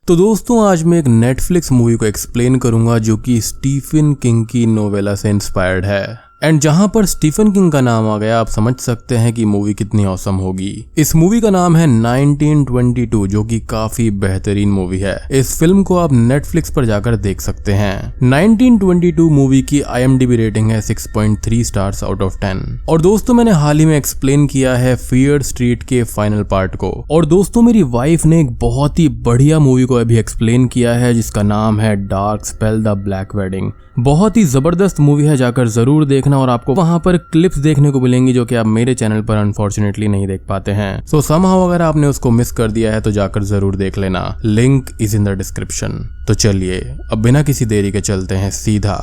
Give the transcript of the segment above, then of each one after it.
तो दोस्तों आज मैं एक नेटफ्लिक्स मूवी को एक्सप्लेन करूंगा जो कि स्टीफन किंग की नोवेला से इंस्पायर्ड है। एंड जहां पर स्टीफन किंग का नाम आ गया आप समझ सकते हैं कि मूवी कितनी औसम होगी। इस मूवी का नाम है 1922 जो कि काफी बेहतरीन मूवी है। इस फिल्म को आप नेटफ्लिक्स पर जाकर देख सकते हैं। 1922 मूवी की IMDb रेटिंग है 6.3 स्टार्स आउट ऑफ 10। और दोस्तों मैंने हाल ही में एक्सप्लेन किया है फियर स्ट्रीट के फाइनल पार्ट को। और दोस्तों मेरी वाइफ ने एक बहुत ही बढ़िया मूवी को अभी एक्सप्लेन किया है जिसका नाम है dark spell the black wedding. बहुत ही जबरदस्त मूवी है, जाकर जरूर देखना। और आपको वहां पर क्लिप्स देखने को मिलेंगी जो कि आप मेरे चैनल पर अनफॉर्चुनेटली नहीं देख पाते हैं। सो समहाउ अगर आपने उसको मिस कर दिया है तो जाकर जरूर देख लेना, link is in the description. तो चलिए अब बिना किसी देरी के चलते हैं सीधा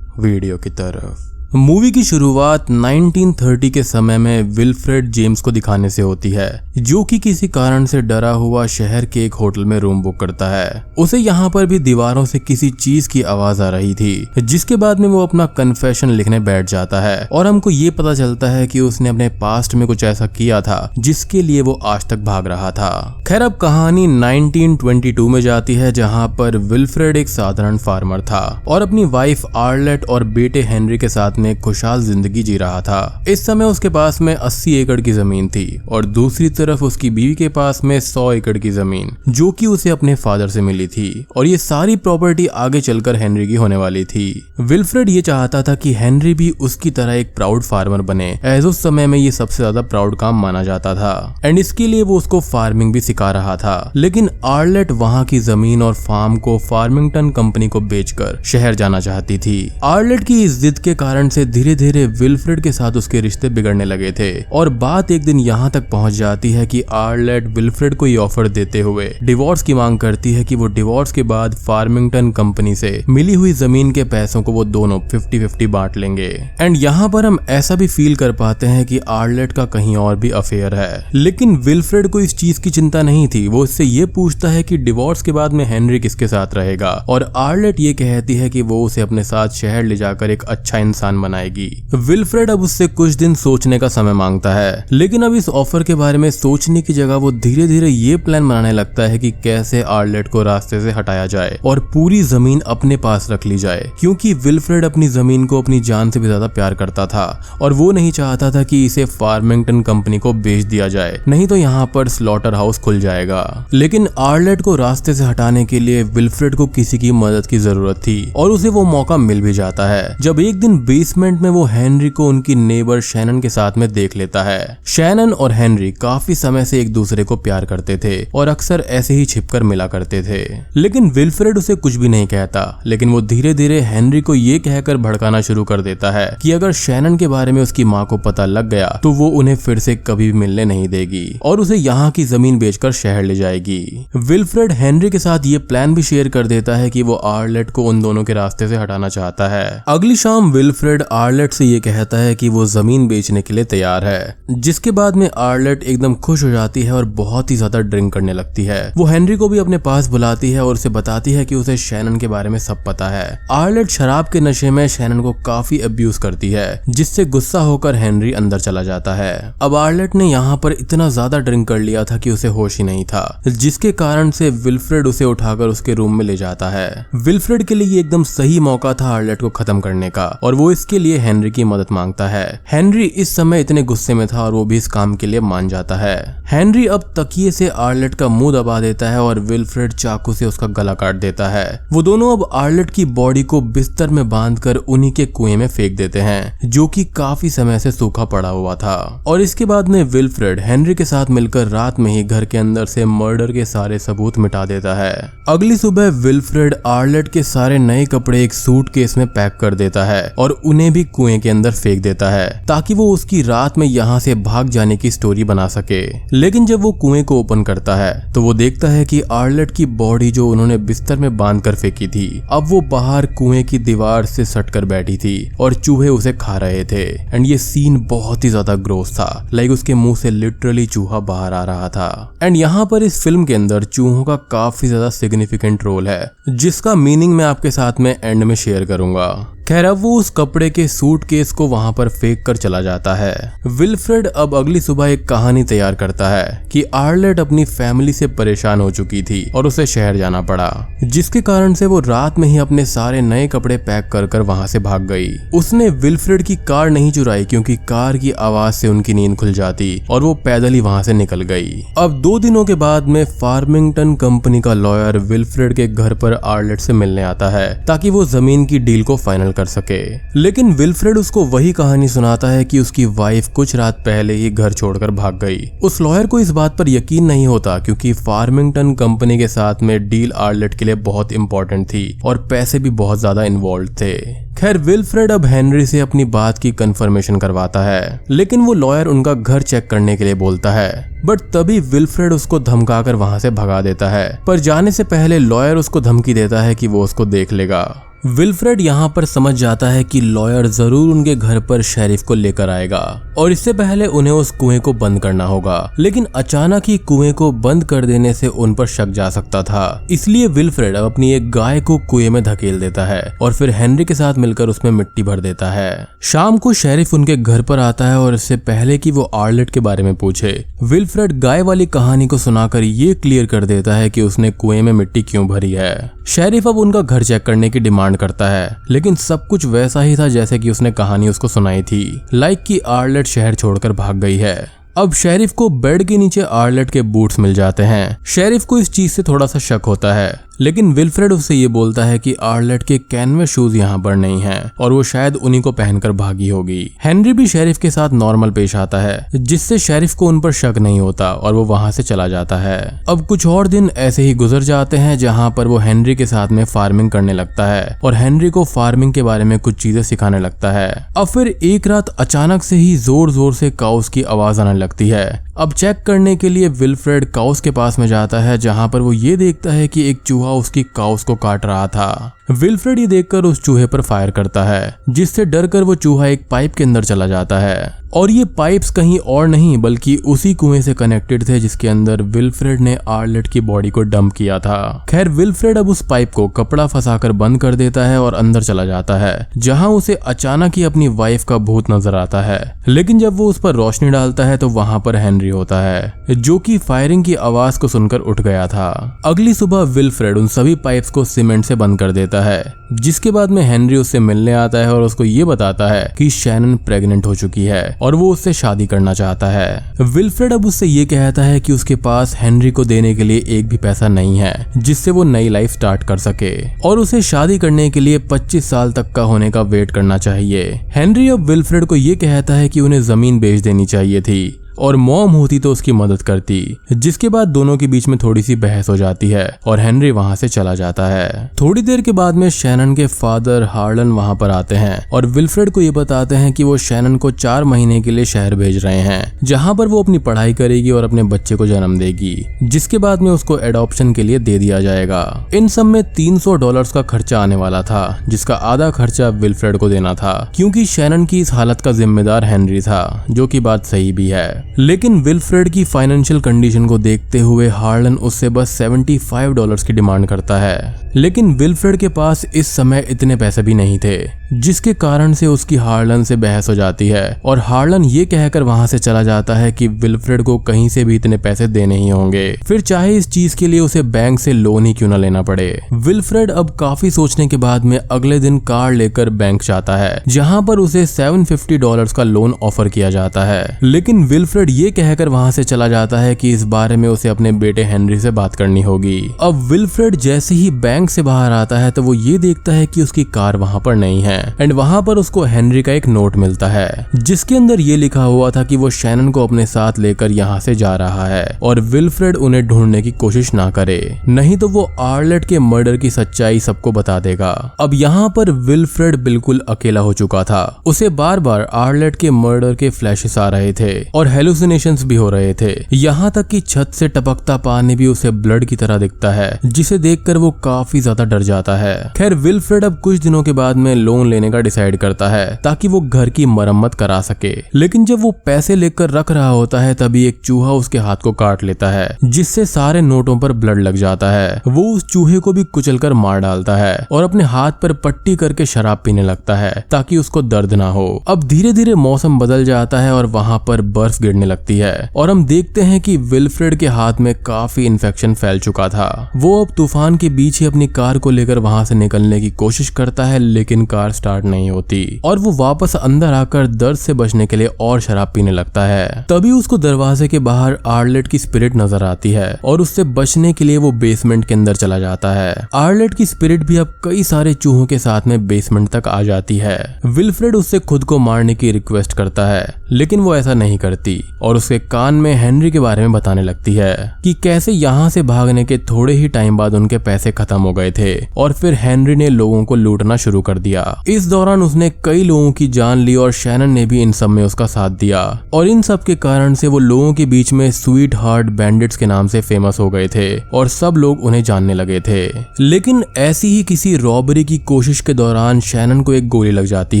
वीडियो की तरफ। मूवी की शुरुआत 1930 के समय में विल्फ्रेड जेम्स को दिखाने से होती है जो कि किसी कारण से डरा हुआ शहर के एक होटल में रूम बुक करता है। उसे यहाँ पर भी दीवारों से किसी चीज की आवाज आ रही थी, जिसके बाद में वो अपना कन्फेशन लिखने बैठ जाता है और हमको ये पता चलता है कि उसने अपने पास्ट में कुछ ऐसा किया था जिसके लिए वो आज तक भाग रहा था। खैर अब कहानी 1922 में जाती है जहाँ पर विल्फ्रेड एक साधारण फार्मर था और अपनी वाइफ आर्लेट और बेटे हेनरी के साथ में खुशहाल जिंदगी जी रहा था। इस समय उसके पास में 80 एकड़ की जमीन थी और दूसरी तरफ उसकी बीवी के पास में 100 एकड़ की जमीन जो कि उसे अपने फादर से मिली थी। और ये सारी प्रॉपर्टी आगे चलकर हेनरी की होने वाली थी। विल्फ्रेड ये चाहता था कि हेनरी भी उसकी तरह एक प्राउड फार्मर बने, एज उस समय में ये सबसे ज्यादा प्राउड काम माना जाता था। एंड इसके लिए वो उसको फार्मिंग भी सिखा रहा था। लेकिन आर्लेट वहां की जमीन और फार्म को फार्मिंगटन कंपनी को बेचकर शहर जाना चाहती थी। आर्लेट की इस जिद के कारण से धीरे धीरे विल्फ्रेड के साथ उसके रिश्ते बिगड़ने लगे थे। और बात एक दिन यहाँ तक पहुंच जाती है कि आर्लेट विल्फ्रेड को ये ऑफर देते हुए डिवोर्स की मांग करती है कि वो डिवोर्स के बाद फार्मिंगटन कंपनी से मिली हुई जमीन के पैसों को वो दोनों 50-50 बांट लेंगे। एंड यहाँ पर हम ऐसा भी फील कर पाते हैं कि आर्लेट का कहीं और भी अफेयर है। लेकिन विल्फ्रेड को इस चीज की चिंता नहीं थी। वो इससे ये पूछता है कि डिवोर्स के बाद में हेनरी किसके साथ रहेगा और आर्लेट ये कहती है कि वो उसे अपने साथ शहर ले जाकर एक अच्छा इंसान बनाएगी। विल्फ्रेड अब उससे कुछ दिन सोचने का समय मांगता है, लेकिन अब इस ऑफर के बारे में सोचने की जगह वो धीरे धीरे ये प्लान बनाने लगता है कि कैसे आर्लेट को रास्ते से हटाया जाए और पूरी जमीन अपने पास रख ली जाए, क्योंकि विल्फ्रेड अपनी जमीन को अपनी जान से भी ज्यादा प्यार करता था और वो नहीं चाहता था कि इसे फार्मिंगटन कंपनी को बेच दिया जाए, नहीं तो यहाँ पर स्लॉटर हाउस खुल जाएगा। लेकिन आर्लेट को रास्ते से हटाने के लिए विल्फ्रेड को किसी की मदद की जरूरत थी और उसे वो मौका मिल भी जाता है जब एक दिन बेसमेंट में वो हेनरी को उनकी नेबर शैनन के साथ में देख लेता है। शैनन और हेनरी काफी समय से एक दूसरे को प्यार करते थे और अक्सर ऐसे ही छिपकर मिला करते थे। लेकिन विल्फ्रेड उसे कुछ भी नहीं कहता, लेकिन वो धीरे धीरे हेनरी को ये कहकर भड़काना शुरू कर देता है कि अगर शैनन के बारे में उसकी माँ को पता लग गया तो वो उन्हें फिर से कभी भी मिलने नहीं देगी और उसे यहाँ की जमीन बेचकर शहर ले जाएगी। विल्फ्रेड हेनरी के साथ ये प्लान भी शेयर कर देता है कि वो आर्लेट को उन दोनों के रास्ते से हटाना चाहता है। अगली शाम विल्फ्रेड आर्लेट से ये कहता है कि वो जमीन बेचने के लिए तैयार है, जिसके बाद में आर्लेट एकदम खुश हो जाती है और बहुत ही ज्यादा ड्रिंक करने लगती है। वो हेनरी को भी अपने पास बुलाती है और उसे बताती है कि उसे शैनन के बारे में सब पता है। आर्लेट शराब के नशे में शैनन को काफी अब्यूज करती है, जिससे गुस्सा होकर हेनरी अंदर चला जाता है। अब आर्लेट ने यहाँ पर इतना ज्यादा ड्रिंक कर लिया था कि उसे होश ही नहीं था, जिसके कारण से विल्फ्रेड उसे उठाकर उसके रूम में ले जाता है। विल्फ्रेड के लिए एकदम सही मौका था आर्लेट को खत्म करने का और वो इसके लिए हेनरी की मदद मांगता है। हेनरी इस समय इतने गुस्से में था और वो भी इस काम के लिए मान जाता है। हेनरी अब तकिए से आर्लेट का मुंह दबा देता है और विल्फ्रेड चाकू से उसका गला काट देता है। वो दोनों अब आर्लेट की बॉडी को बिस्तर में बांधकर उन्हीं के कुएं में फेंक देते हैं जो कि काफी समय से सूखा पड़ा हुआ था। और इसके बाद में विल्फ्रेड हेनरी के साथ मिलकर रात में ही घर के अंदर से मर्डर के सारे सबूत मिटा देता है। अगली सुबह विल्फ्रेड आर्लेट के सारे नए कपड़े एक सूटकेस में पैक कर देता है और उन्हें भी कुएं के अंदर फेंक देता है ताकि वो उसकी रात में यहाँ से भाग जाने की स्टोरी बना सके। लेकिन जब वो कुएं को ओपन करता है तो वो देखता है कि आर्लेट की बॉडी जो उन्होंने बिस्तर में बांध कर फेंकी थी अब वो बाहर कुएं की दीवार से सटकर बैठी थी और चूहे उसे खा रहे थे। एंड ये सीन बहुत ही ज्यादा ग्रोस था, लाइक उसके मुंह से लिटरली चूहा बाहर आ रहा था। एंड यहाँ पर इस फिल्म के अंदर चूहों का काफी ज्यादा सिग्निफिकेंट रोल है, जिसका मीनिंग मैं आपके साथ में एंड में शेयर करूंगा। खैर अब वो उस कपड़े के सूटकेस को वहां पर फेंक कर चला जाता है। विल्फ्रेड अब अगली सुबह एक कहानी तैयार करता है कि आर्लेट अपनी फैमिली से परेशान हो चुकी थी और उसे शहर जाना पड़ा, जिसके कारण से वो रात में ही अपने सारे नए कपड़े पैक कर कर वहां से भाग गई। उसने विल्फ्रेड की कार नहीं चुराई क्योंकि कार की आवाज से उनकी नींद खुल जाती और वो पैदल ही वहां से निकल गई। अब 2 दिनों के बाद में फार्मिंगटन कंपनी का लॉयर विल्फ्रेड के घर पर आर्लेट से मिलने आता है ताकि वो जमीन की डील को फाइनल कर सके। लेकिन विल्फ्रेड उसको वही कहानी सुनाता है कि उसकी वाइफ कुछ रात पहले ही घर छोड़कर भाग गई। उस लॉयर को इस बात पर यकीन नहीं होता क्योंकि फार्मिंगटन कंपनी के साथ में डील आर्लेट के लिए बहुत इंपॉर्टेंट थी और पैसे भी बहुत ज्यादा इन्वॉल्व थे। खैर विल्फ्रेड अब हेनरी से अपनी बात की कंफर्मेशन करवाता है, लेकिन वो लॉयर उनका घर चेक करने के लिए बोलता है। बट तभी विल्फ्रेड उसको धमकाकर वहां से भगा देता है, पर जाने से पहले लॉयर उसको धमकी देता है कि वो उसको देख लेगा। विल्फ्रेड यहाँ पर समझ जाता है कि लॉयर जरूर उनके घर पर शेरिफ को लेकर आएगा और इससे पहले उन्हें उस कुएं को बंद करना होगा। लेकिन अचानक ही कुएं को बंद कर देने से उन पर शक जा सकता था, इसलिए विल्फ्रेड अब अपनी एक गाय को कुएं में धकेल देता है और फिर हेनरी के साथ मिलकर उसमें मिट्टी भर देता है। शाम को शेरिफ उनके घर पर आता है और इससे पहले कि वो आर्लेट के बारे में पूछे, विल्फ्रेड गाय वाली कहानी को सुनाकर ये क्लियर कर देता है कि उसने कुएं में मिट्टी क्यों भरी है। शेरिफ अब उनका घर चेक करने की डिमांड करता है, लेकिन सब कुछ वैसा ही था जैसे कि उसने कहानी उसको सुनाई थी, लाइक कि आर्लेट शहर छोड़कर भाग गई है। अब शेरिफ को बेड के नीचे आर्लेट के बूट्स मिल जाते हैं। शेरिफ को इस चीज से थोड़ा सा शक होता है, लेकिन विल्फ्रेड उससे ये बोलता है कि आर्लेट के कैनवस शूज यहाँ पर नहीं हैं और वो शायद उन्हीं को पहनकर भागी होगी। हेनरी भी शेरिफ के साथ नॉर्मल पेश आता है, जिससे शेरिफ को उन पर शक नहीं होता और वो वहां से चला जाता है। अब कुछ और दिन ऐसे ही गुजर जाते हैं जहाँ पर वो हेनरी के साथ में फार्मिंग करने लगता है और हेनरी को फार्मिंग के बारे में कुछ चीजें सिखाने लगता है। अब फिर एक रात अचानक से ही जोर जोर से काउस की आवाज आने लगती है। अब चेक करने के लिए विल्फ्रेड काउस के पास में जाता है, जहाँ पर वो ये देखता है कि एक चूहा उसकी काउस को काट रहा था। विल्फ्रेड ये देखकर उस चूहे पर फायर करता है, जिससे डरकर वो चूहा एक पाइप के अंदर चला जाता है और ये पाइप्स कहीं और नहीं बल्कि उसी कुएं से कनेक्टेड थे जिसके अंदर विल्फ्रेड ने आर्लेट की बॉडी को डंप किया था। खैर विल्फ्रेड अब उस पाइप को कपड़ा फंसाकर बंद कर देता है और अंदर चला जाता है, जहां उसे अचानक ही अपनी वाइफ का भूत नजर आता है। लेकिन जब वो उस पर रोशनी डालता है तो वहां पर हेनरी होता है, जो कि फायरिंग की आवाज को सुनकर उठ गया था। अगली सुबह विल्फ्रेड उन सभी पाइप्स को सीमेंट से बंद कर देता है, जिसके बाद में हेनरी उससे मिलने आता है और उसको ये बताता है कि शैनन प्रेग्नेंट हो चुकी है और वो उससे शादी करना चाहता है। विल्फ्रेड अब उससे ये कहता है कि उसके पास हेनरी को देने के लिए एक भी पैसा नहीं है जिससे वो नई लाइफ स्टार्ट कर सके और उसे शादी करने के लिए 25 साल तक का होने का वेट करना चाहिए। हेनरी अब विल्फ्रेड को ये कहता है कि उन्हें जमीन बेच देनी चाहिए थी और मॉम होती तो उसकी मदद करती, जिसके बाद दोनों के बीच में थोड़ी सी बहस हो जाती है और हेनरी वहां से चला जाता है। थोड़ी देर के बाद में शैनन के फादर हार्लन वहां पर आते हैं और विल्फ्रेड को ये बताते हैं कि वो शैनन को 4 महीने के लिए शहर भेज रहे हैं, जहां पर वो अपनी पढ़ाई करेगी और अपने बच्चे को जन्म देगी, जिसके बाद में उसको एडॉप्शन के लिए दे दिया जाएगा। इन सब में $300 का खर्चा आने वाला था, जिसका आधा खर्चा विल्फ्रेड को देना था क्योंकि शैनन की इस हालत का जिम्मेदार हेनरी था, जो की बात सही भी है। लेकिन विल्फ्रेड की फाइनेंशियल कंडीशन को देखते हुए हार्लन उससे बस $75 की डिमांड करता है, लेकिन विल्फ्रेड के पास इस समय इतने पैसे भी नहीं थे, जिसके कारण से उसकी हार्लन से बहस हो जाती है और हार्लन ये कहकर वहां से चला जाता है कि विल्फ्रेड को कहीं से भी इतने पैसे देने ही होंगे, फिर चाहे इस चीज के लिए उसे बैंक से लोन ही क्यों न लेना पड़े। विल्फ्रेड अब काफी सोचने के बाद में अगले दिन कार लेकर बैंक जाता है, जहां पर उसे $750 का लोन ऑफर किया जाता है। लेकिन विल्फ्रेड ये कहकर वहां से चला जाता है कि इस बारे में उसे अपने बेटे हेनरी से बात करनी होगी। अब विल्फ्रेड जैसे ही बैंक से बाहर आता है तो वो ये देखता है कि उसकी कार वहां पर नहीं है एंड वहां पर उसको हेनरी का एक नोट मिलता है, जिसके अंदर ये लिखा हुआ था कि वो शैनन को अपने साथ लेकर यहाँ से जा रहा है और विल्फ्रेड उन्हें ढूंढने की कोशिश ना करे, नहीं तो वो आर्लेट के मर्डर की सच्चाई सबको बता देगा। अब यहाँ पर विल्फ्रेड बिल्कुल अकेला हो चुका था, उसे बार बार आर्लेट के मर्डर के फ्लैशेस आ रहे थे और हेलुसिनेशंस भी हो रहे थे, यहाँ तक कि छत से टपकता पानी भी उसे ब्लड की तरह दिखता है, जिसे देखकर वो काफी ज्यादा डर जाता है। खैर विल्फ्रेड अब कुछ दिनों के बाद में लोन लोन लेने का डिसाइड करता है ताकि वो घर की मरम्मत करा सके। लेकिन जब वो पैसे लेकर रख रहा होता है तभी एक चूहा उसके हाथ को काट लेता है, जिससे सारे नोटों पर ब्लड लग जाता है। वो उस चूहे को भी कुचलकर मार डालता है और अपने हाथ पर पट्टी करके शराब पीने लगता है ताकि उसको दर्द ना हो। अब धीरे धीरे मौसम बदल जाता है और वहाँ पर बर्फ गिरने लगती है और हम देखते हैं कि विल्फ्रेड के हाथ में काफी इन्फेक्शन फैल चुका था। वो अब तूफान के बीच ही अपनी कार को लेकर वहाँ से निकलने की कोशिश करता है, लेकिन कार स्टार्ट नहीं होती और वो वापस अंदर आकर दर्द से बचने के लिए और शराब पीने लगता है। तभी उसको दरवाजे के बाहर आर्लेट की स्पिरिट नजर आती है और उससे बचने के लिए वो बेसमेंट के अंदर चला जाता है। आर्लेट की स्पिरिट भी अब कई सारे चूहों के साथ में बेसमेंट तक आ जाती है। विल्फ्रेड उससे खुद को मारने की रिक्वेस्ट करता है, लेकिन वो ऐसा नहीं करती और उसके कान में हेनरी के बारे में बताने लगती है कि कैसे यहाँ से भागने के थोड़े ही टाइम बाद उनके पैसे खत्म हो गए थे और फिर हेनरी ने लोगों को लूटना शुरू कर दिया। इस दौरान उसने कई लोगों की जान ली और शैनन ने भी इन सब में उसका साथ दिया और इन सब के कारण से वो लोगों के बीच में स्वीट हार्ट बैंडिट्स के नाम से फेमस हो गए थे और सब लोग उन्हें जानने लगे थे। लेकिन ऐसी ही किसी रॉबरी की कोशिश के दौरान शैनन को एक गोली लग जाती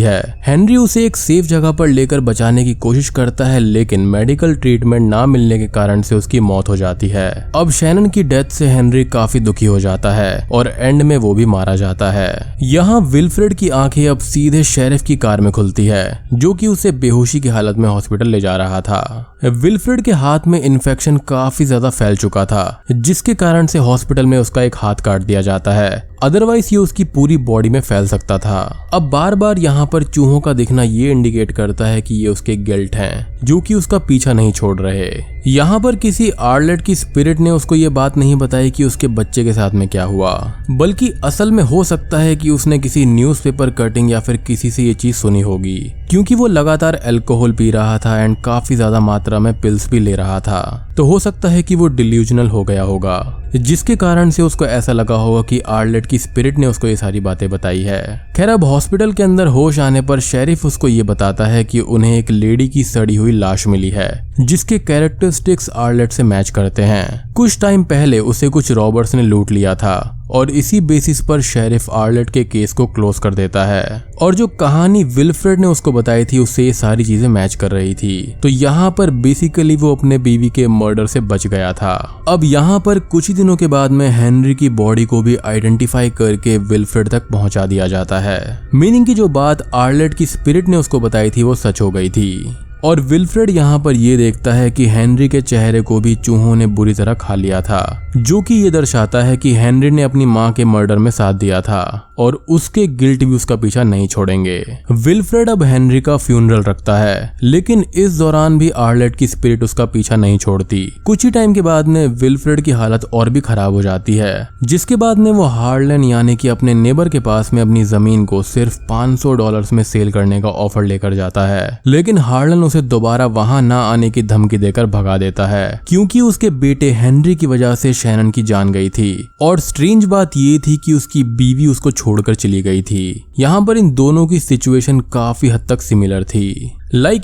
है। हेनरी उसे एक सेफ जगह पर लेकर बचाने की कोशिश करता है, लेकिन मेडिकल ट्रीटमेंट ना मिलने के कारण से उसकी मौत हो जाती है। अब शैनन की डेथ से हेनरी काफी दुखी हो जाता है और एंड में वो भी मारा जाता है। यहाँ विल्फ्रेड की आंखें अब सीधे शेरिफ की कार में खुलती है, जो कि उसे बेहोशी की हालत में हॉस्पिटल ले जा रहा था। विल्फ्रेड के हाथ में इन्फेक्शन काफी ज्यादा फैल चुका था, जिसके कारण से हॉस्पिटल में उसका एक हाथ काट दिया जाता है, अदरवाइज ये उसकी पूरी बॉडी में फैल सकता था। अब बार बार यहाँ पर चूहों का दिखना ये इंडिकेट करता है कि ये उसके गिल्ट हैं, जो कि उसका पीछा नहीं छोड़ रहे। यहाँ पर किसी आर्लेट की स्पिरिट ने उसको ये बात नहीं बताई कि उसके बच्चे के साथ में क्या हुआ, बल्कि असल में हो सकता है कि उसने किसी न्यूज़पेपर कटिंग या फिर किसी से ये चीज सुनी होगी, क्योंकि वो लगातार अल्कोहल पी रहा था एंड काफी ज्यादा मात्रा में पिल्स भी ले रहा था। तो हो सकता है कि वो डिल्यूजनल हो गया होगा, जिसके कारण से उसको ऐसा लगा होगा कि आर्लेट की स्पिरिट ने उसको ये सारी बातें बताई है। खैर, अब हॉस्पिटल के अंदर होश आने पर शेरिफ उसको ये बताता है कि उन्हें एक लेडी की सड़ी हुई लाश मिली है, जिसके कैरेक्टरिस्टिक्स आर्लेट से मैच करते हैं। कुछ टाइम पहले उसे कुछ रॉबर्स ने लूट लिया था और इसी बेसिस पर शेरिफ आर्लेट के केस को क्लोज कर देता है और जो कहानी विल्फ्रेड ने उसको बताई थी उससे ये सारी चीजें मैच कर रही थी। तो यहाँ पर बेसिकली वो अपने बीवी के मर्डर से बच गया था। अब यहाँ पर कुछ ही दिनों के बाद में हेनरी की बॉडी को भी आइडेंटिफाई करके विल्फ्रेड तक पहुंचा दिया जाता है, मीनिंग की जो बात आर्लेट की स्पिरिट ने उसको बताई थी वो सच हो गई थी। और विल्फ्रेड यहाँ पर ये देखता है कि हेनरी के चेहरे को भी चूहों ने बुरी तरह खा लिया था, जो कि ये दर्शाता है कि हेनरी ने अपनी माँ के मर्डर में साथ दिया था और उसके गिल्ट भी उसका पीछा नहीं छोड़ेंगे। विल्फ्रेड अब हेनरी का फ्यूनरल रखता है, लेकिन इस दौरान भी आर्लेट की स्पिरिट उसका पीछा नहीं छोड़ती। कुछ ही टाइम के बाद में विल्फ्रेड की हालत और भी खराब हो जाती है, जिसके बाद में वो हार्लेन यानी कि अपने नेबर के पास में अपनी जमीन को सिर्फ $500 में सेल करने का ऑफर लेकर जाता है। लेकिन हार्लेन उसे दोबारा वहां ना आने की धमकी देकर भगा देता है, क्योंकि उसके बेटे हेनरी की वजह से शैनन की जान गई थी। और स्ट्रेंज बात ये थी कि उसकी बीवी उसको छोड़कर चली गई थी। यहाँ पर इन दोनों की सिचुएशन काफी हद तक सिमिलर थी।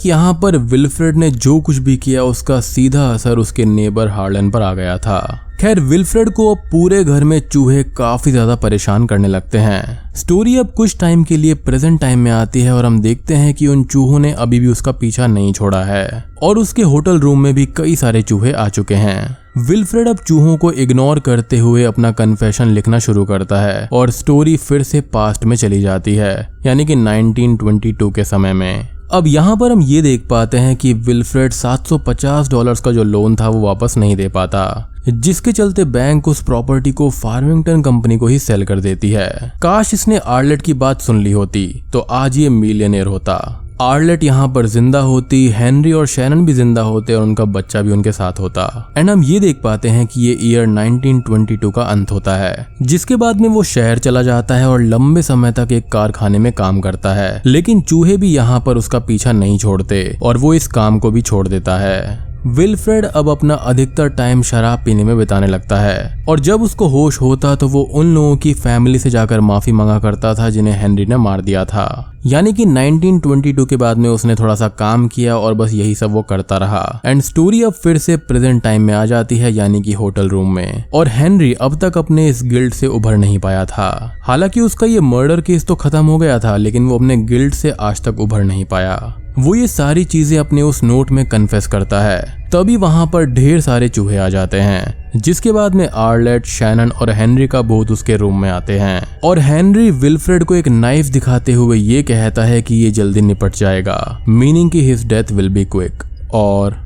यहाँ पर विल्फ्रेड ने जो कुछ भी किया उसका सीधा असर उसके नेबर हार्लेन पर आ गया था। खैर, विल्फ्रेड को अब पूरे घर में चूहे काफी ज्यादा परेशान करने लगते हैं। स्टोरी अब कुछ टाइम के लिए प्रेजेंट टाइम में आती है और हम देखते हैं कि उन चूहों ने अभी भी उसका पीछा नहीं छोड़ा है और उसके होटल रूम में भी कई सारे चूहे आ चुके हैं। विल्फ्रेड अब चूहों को इग्नोर करते हुए अपना कन्फेशन लिखना शुरू करता है और स्टोरी फिर से पास्ट में चली जाती है, यानी कि 1922 के समय में। अब यहाँ पर हम ये देख पाते हैं कि विल्फ्रेड $750 का जो लोन था वो वापस नहीं दे पाता, जिसके चलते बैंक उस प्रॉपर्टी को फार्मिंगटन कंपनी को ही सेल कर देती है। काश इसने आर्लेट की बात सुन ली होती तो आज ये मिलियनेयर होता। आर्लेट यहाँ पर जिंदा होती, हेनरी और शैनन भी जिंदा होते और उनका बच्चा भी उनके साथ होता। एंड हम ये देख पाते हैं कि ये ईयर 1922 का अंत होता है, जिसके बाद में वो शहर चला जाता है और लंबे समय तक एक कारखाने में काम करता है। लेकिन चूहे भी यहाँ पर उसका पीछा नहीं छोड़ते और वो इस काम को भी छोड़ देता है। विल्फ्रेड अब अपना अधिकतर टाइम शराब पीने में बिताने लगता है और जब उसको होश होता तो वो उन लोगों की फैमिली से जाकर माफी मांगा करता था जिन्हें हेनरी ने मार दिया था। यानी कि 1922 के बाद में उसने थोड़ा सा काम किया और बस यही सब वो करता रहा। एंड स्टोरी अब फिर से प्रेजेंट टाइम में आ जाती है, यानी कि होटल रूम में। और हेनरी अब तक अपने इस गिल्ट से उभर नहीं पाया था। हालांकि उसका ये मर्डर केस तो खत्म हो गया था, लेकिन वो अपने गिल्ट से आज तक उभर नहीं पाया। वो ये सारी चीजें अपने उस नोट में कन्फेस करता है। तभी वहां पर ढेर सारे चूहे आ जाते हैं, जिसके बाद में आर्लेट, शैनन और हेनरी का भूत उसके रूम में आते हैं। और हेनरी विल्फ्रेड को एक नाइफ दिखाते हुए ये कहता है कि ये जल्दी निपट जाएगा, मीनिंग कि his death will be quick. और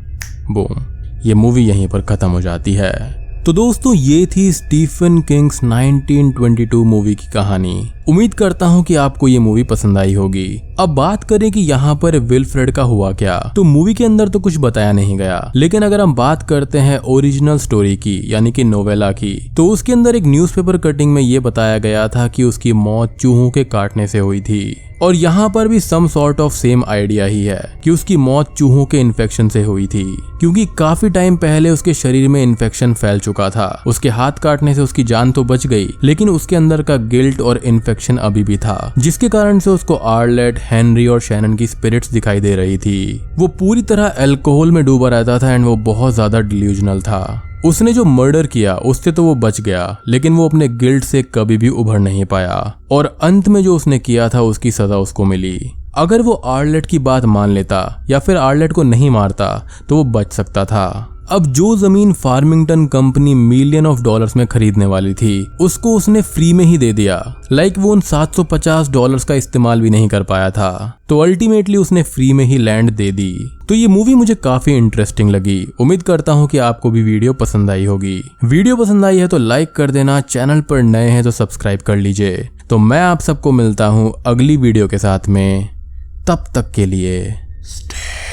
बूम, ये मूवी यहीं पर खत्म हो जाती है। तो दोस्तों, ये थी स्टीफन किंग्स 1922 मूवी की कहानी। उम्मीद करता हूँ कि आपको ये मूवी पसंद आई होगी। अब बात करें कि यहाँ पर विल्फ्रेड का हुआ क्या, तो मूवी के अंदर तो कुछ बताया नहीं गया, लेकिन अगर हम बात करते हैं ओरिजिनल स्टोरी की, यानी कि नोवेला की, तो उसके अंदर एक न्यूज़पेपर कटिंग में ये बताया गया था कि उसकी मौत चूहों के काटने से हुई थी। और यहाँ पर भी some sort of same idea ही है कि उसकी मौत चूहों के इन्फेक्शन से हुई थी, क्योंकि काफी टाइम पहले उसके शरीर में इन्फेक्शन फैल चुका था। उसके हाथ काटने से उसकी जान तो बच गई, लेकिन उसके अंदर का गिल्ट और इन्फेक्शन अभी भी था, जिसके कारण से उसको आर्लेट, हेनरी और शैनन की स्पिरिट्स दिखाई दे रही थी। वो पूरी तरह अल्कोहल में डूबा रहता था एंड वो बहुत ज्यादा डिल्यूजनल था। उसने जो मर्डर किया उससे तो वो बच गया, लेकिन वो अपने गिल्ट से कभी भी उभर नहीं पाया और अंत में जो उसने किया था उसकी सजा उसको मिली। अगर वो आर्लेट की बात मान लेता या फिर आर्लेट को नहीं मारता तो वो बच सकता था। अब जो जमीन Farmington company million of dollars में खरीदने वाली थी, उसको उसने फ्री में ही दे दिया। लाइक वो उन $750 का इस्तेमाल भी नहीं कर पाया था, तो अल्टीमेटली उसने फ्री में ही लैंड दे दी। तो ये मूवी मुझे काफी इंटरेस्टिंग लगी। उम्मीद करता हूँ कि आपको भी वीडियो पसंद आई होगी। वीडियो पसंद आई है तो लाइक कर देना, चैनल पर नए हैं तो सब्सक्राइब कर लीजिए। तो मैं आप सबको मिलता हूँ अगली वीडियो के साथ में, तब तक के लिए स्टे